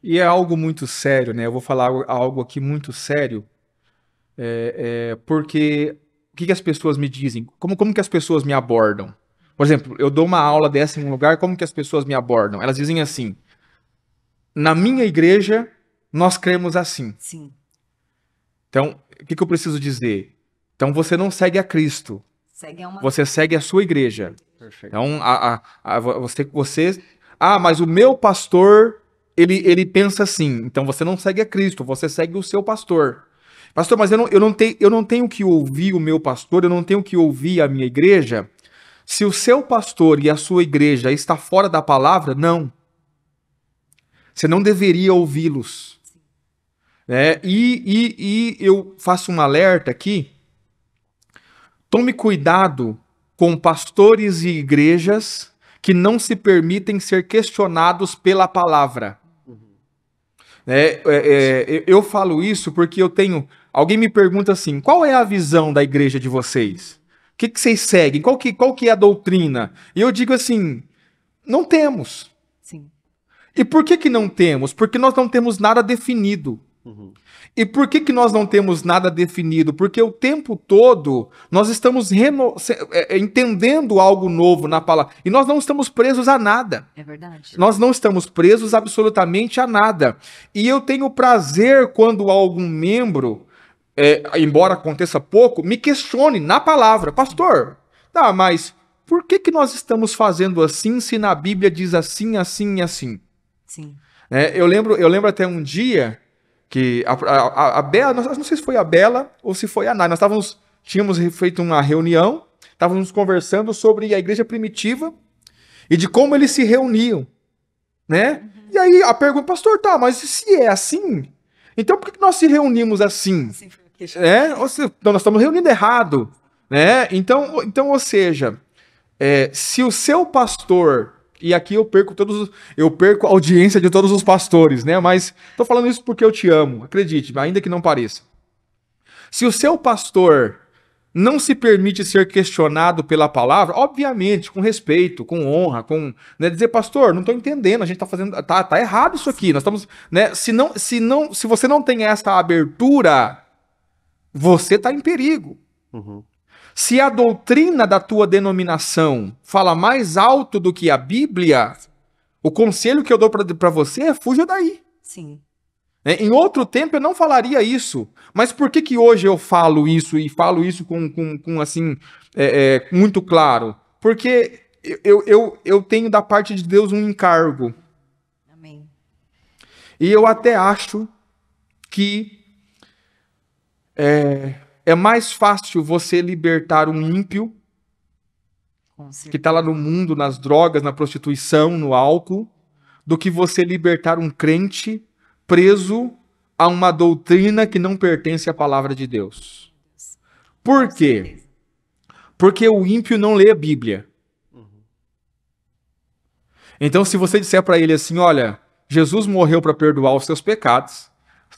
E é algo muito sério, né? Eu vou falar algo aqui muito sério, porque o que que as pessoas me dizem? Como que as pessoas me abordam? Por exemplo, eu dou uma aula dessa em um lugar, como que as pessoas me abordam? Elas dizem assim: na minha igreja, nós cremos assim. Sim. Então, o que que eu preciso dizer? Então, você não segue a Cristo, Segue a uma você segue a sua igreja. Perfeito. Então, você. Ah, mas o meu pastor, ele pensa assim. Então, você não segue a Cristo, você segue o seu pastor. Pastor, mas eu não tenho que ouvir o meu pastor, eu não tenho que ouvir a minha igreja. Se o seu pastor e a sua igreja está fora da palavra, não. Você não deveria ouvi-los. Né? E eu faço um alerta aqui. Tome cuidado com pastores e igrejas que não se permitem ser questionados pela palavra. Eu falo isso porque eu tenho. Alguém me pergunta assim: qual é a visão da igreja de vocês? O que que vocês seguem? Qual que é a doutrina? E eu digo assim: não temos. Sim. E por que que não temos? Porque nós não temos nada definido. E por que que nós não temos nada definido? Porque o tempo todo nós estamos entendendo algo novo na palavra. E nós não estamos presos a nada. É verdade. Nós não estamos presos absolutamente a nada. E eu tenho prazer quando algum membro, embora aconteça pouco, me questione na palavra. Pastor, tá, mas por que que nós estamos fazendo assim se na Bíblia diz assim, assim e assim? Sim. Eu lembro até um dia que a Bela, não sei se foi a Bela ou se foi a Nai, tínhamos feito uma reunião, estávamos conversando sobre a igreja primitiva e de como eles se reuniam, né? E aí a pergunta, pastor, tá, mas se é assim, então por que nós se reunimos assim? Sim, foi o que Então nós estamos reunindo errado, né? Então, ou seja, se o seu pastor, e aqui eu perco a audiência de todos os pastores, né? Mas tô falando isso porque eu te amo, acredite, ainda que não pareça. Se o seu pastor não se permite ser questionado pela palavra, obviamente, com respeito, com honra, né, dizer, pastor, não estou entendendo, a gente está fazendo, tá errado isso aqui, nós estamos, né? Se você não tem essa abertura, você está em perigo. Se a doutrina da tua denominação fala mais alto do que a Bíblia, o conselho que eu dou para você é fuja daí. Sim. Em outro tempo eu não falaria isso, mas por que que hoje eu falo isso e falo isso com assim, muito claro? Porque eu tenho da parte de Deus um encargo. Amém. E eu até acho que é mais fácil você libertar um ímpio Com que certeza. está lá no mundo, nas drogas, na prostituição, no álcool, do que você libertar um crente preso a uma doutrina que não pertence à palavra de Deus. Por Com quê? certeza. Porque o ímpio não lê a Bíblia. Então, se você disser para ele assim, olha, Jesus morreu para perdoar os seus pecados,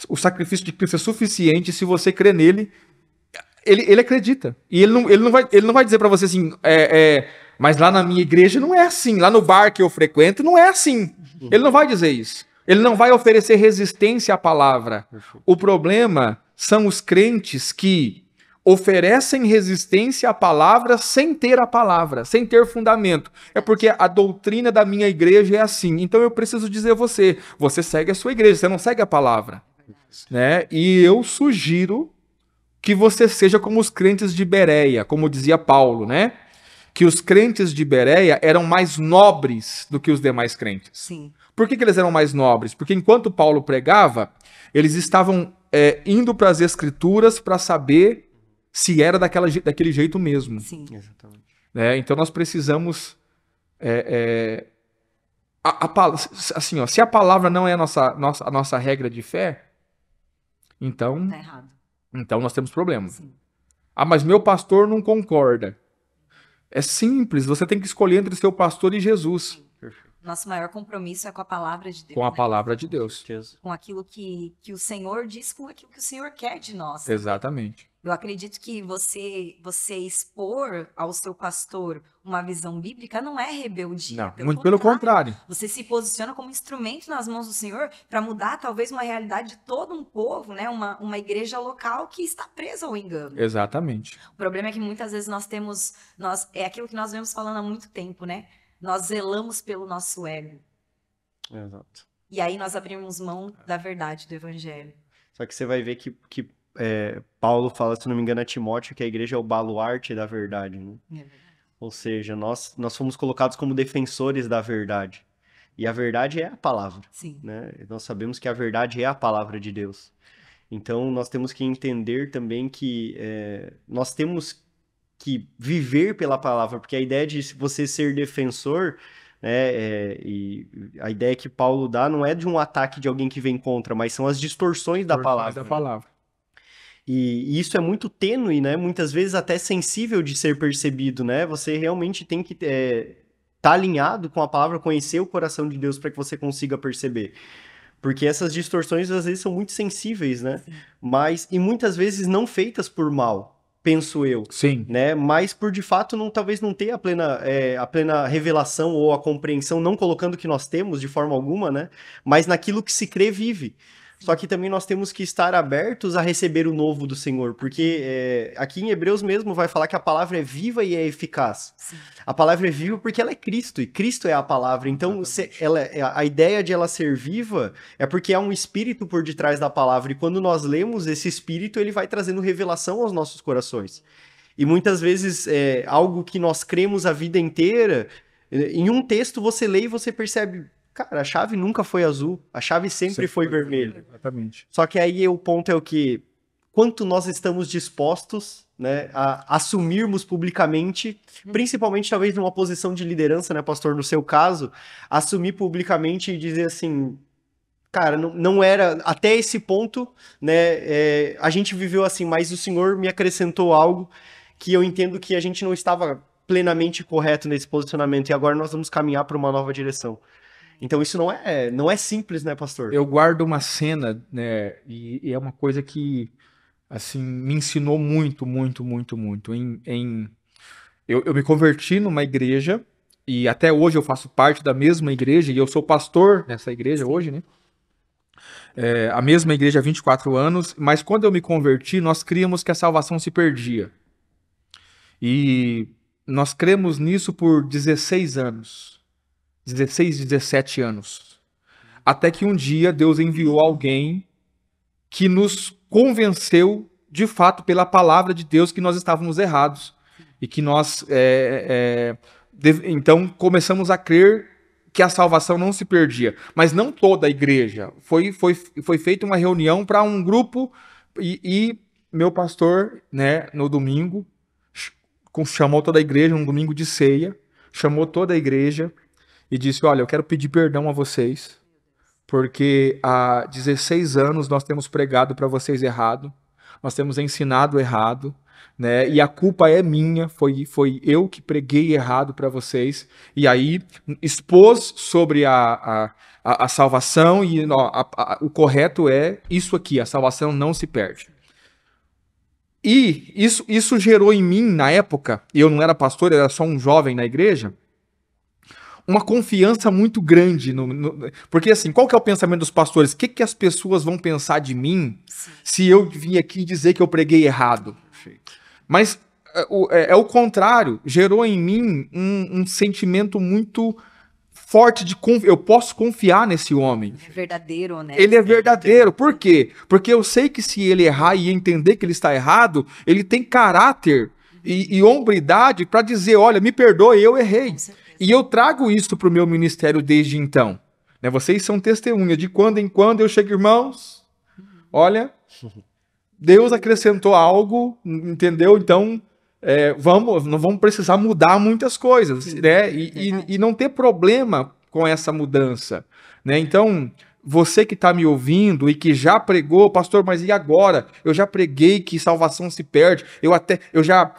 o sacrifício de Cristo é suficiente, se você crê nele, ele acredita. E ele não vai dizer para você assim, mas lá na minha igreja não é assim, lá no bar que eu frequento não é assim. Ele não vai dizer isso. Ele não vai oferecer resistência à palavra. O problema são os crentes que oferecem resistência à palavra sem ter a palavra, sem ter fundamento. É porque a doutrina da minha igreja é assim. Então eu preciso dizer a você, você segue a sua igreja, você não segue a palavra. Né? E eu sugiro que você seja como os crentes de Bereia, como dizia Paulo, né? Que os crentes de Bereia eram mais nobres do que os demais crentes. Sim. Por que eles eram mais nobres? Porque enquanto Paulo pregava, eles estavam indo para as escrituras para saber se era daquele jeito mesmo. Sim. Exatamente. Então nós precisamos... assim, ó, se a palavra não é a nossa regra de fé, então... Tá errado. Então nós temos problema. Sim. Ah, mas meu pastor não concorda. É simples, você tem que escolher entre seu pastor e Jesus. Perfeito. Nosso maior compromisso é com a palavra de Deus. Com a né? palavra de Deus. Certeza. Com aquilo que o Senhor diz, com aquilo que o Senhor quer de nós. Exatamente. Eu acredito que você expor ao seu pastor uma visão bíblica, não é rebeldia. Não, muito pelo contrário. Você se posiciona como instrumento nas mãos do Senhor para mudar talvez uma realidade de todo um povo, né? Uma igreja local que está presa ao engano. Exatamente. O problema é que muitas vezes é aquilo que nós vemos falando há muito tempo, né? Nós zelamos pelo nosso ego. Exato. E aí nós abrimos mão da verdade do evangelho. Só que você vai ver que Paulo fala, se não me engano, a Timóteo, que a igreja é o baluarte da verdade, né? É verdade. Ou seja, nós fomos colocados como defensores da verdade. E a verdade é a palavra, Sim. né? Nós sabemos que a verdade é a palavra de Deus. Então, nós temos que entender também que nós temos que viver pela palavra, porque a ideia de você ser defensor, né, e a ideia que Paulo dá não é de um ataque de alguém que vem contra, mas são as distorções da palavra. Da palavra. E isso é muito tênue, né? Muitas vezes até sensível de ser percebido, né? Você realmente tem que tá alinhado com a palavra, conhecer o coração de Deus para que você consiga perceber. Porque essas distorções às vezes são muito sensíveis, né? E muitas vezes não feitas por mal, penso eu. Sim. Né? Mas por de fato talvez não tenha a plena revelação ou a compreensão, não colocando o que nós temos de forma alguma, né? Mas naquilo que se crê vive. Só que também nós temos que estar abertos a receber o novo do Senhor, porque aqui em Hebreus mesmo vai falar que a palavra é viva e é eficaz. Sim. A palavra é viva porque ela é Cristo, e Cristo é a palavra. Então, a ideia de ela ser viva é porque há um espírito por detrás da palavra, e quando nós lemos esse espírito, ele vai trazendo revelação aos nossos corações. E muitas vezes, algo que nós cremos a vida inteira, em um texto você lê e você percebe... Cara, a chave nunca foi azul, a chave sempre foi vermelha. Exatamente. Só que aí o ponto é o que? Quanto nós estamos dispostos, né, a assumirmos publicamente, principalmente talvez numa posição de liderança, né, pastor, no seu caso, assumir publicamente e dizer assim, cara, não era, até esse ponto, né, a gente viveu assim, mas o Senhor me acrescentou algo que eu entendo que a gente não estava plenamente correto nesse posicionamento e agora nós vamos caminhar para uma nova direção. Então isso não é simples, né, pastor? Eu guardo uma cena, né, e é uma coisa que, assim, me ensinou muito, muito, muito, muito. Eu me converti numa igreja, e até hoje eu faço parte da mesma igreja, e eu sou pastor nessa igreja hoje, né? A mesma igreja há 24 anos, mas quando eu me converti, nós críamos que a salvação se perdia. E nós cremos nisso por 16 anos. 16, 17 anos. Até que um dia Deus enviou alguém que nos convenceu, de fato, pela palavra de Deus, que nós estávamos errados. E que nós, então, começamos a crer que a salvação não se perdia. Mas não toda a igreja. Foi feita uma reunião para um grupo e meu pastor, né, no domingo, chamou toda a igreja, um domingo de ceia, chamou toda a igreja, e disse, olha, eu quero pedir perdão a vocês, porque há 16 anos nós temos pregado para vocês errado, nós temos ensinado errado, né? E a culpa é minha, foi eu que preguei errado para vocês. E aí expôs sobre a salvação e o correto é isso aqui, a salvação não se perde. E isso gerou em mim, na época, eu não era pastor, eu era só um jovem na igreja, uma confiança muito grande. Porque assim, qual que é o pensamento dos pastores? O que as pessoas vão pensar de mim se eu vim aqui dizer que eu preguei errado? Mas é o contrário. Gerou em mim um sentimento muito forte de eu posso confiar nesse homem. É verdadeiro, né? Ele é verdadeiro. Por quê? Porque eu sei que se ele errar e entender que ele está errado, ele tem caráter e hombridade para dizer, olha, me perdoe, eu errei. E eu trago isso para o meu ministério desde então. Né? Vocês são testemunhas. De quando em quando eu chego, irmãos, olha, Deus acrescentou algo, entendeu? Então, não vamos precisar mudar muitas coisas. Sim, né? E não ter problema com essa mudança. Né? Então, você que está me ouvindo e que já pregou, pastor, mas e agora? Eu já preguei que salvação se perde. Eu já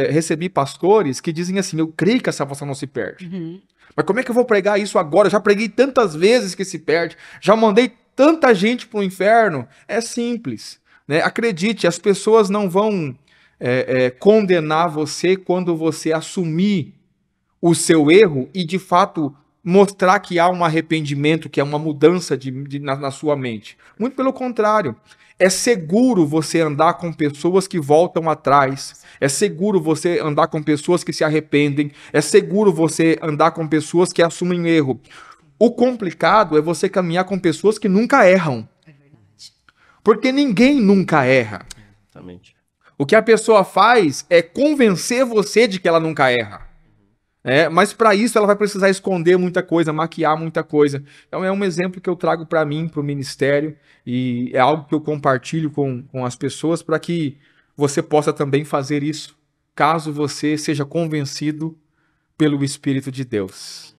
recebi pastores que dizem assim, eu creio que a salvação não se perde. Uhum. Mas como é que eu vou pregar isso agora? Eu já preguei tantas vezes que se perde. Já mandei tanta gente para o inferno. É simples. Né? Acredite, as pessoas não vão condenar você quando você assumir o seu erro e, de fato, mostrar que há um arrependimento, que é uma mudança na sua mente. Muito pelo contrário. É seguro você andar com pessoas que voltam atrás. É seguro você andar com pessoas que se arrependem. É seguro você andar com pessoas que assumem erro. O complicado é você caminhar com pessoas que nunca erram. É verdade. Porque ninguém nunca erra. Exatamente. O que a pessoa faz é convencer você de que ela nunca erra. Mas para isso ela vai precisar esconder muita coisa, maquiar muita coisa. Então é um exemplo que eu trago para mim, para o ministério, e é algo que eu compartilho com as pessoas para que você possa também fazer isso, caso você seja convencido pelo Espírito de Deus.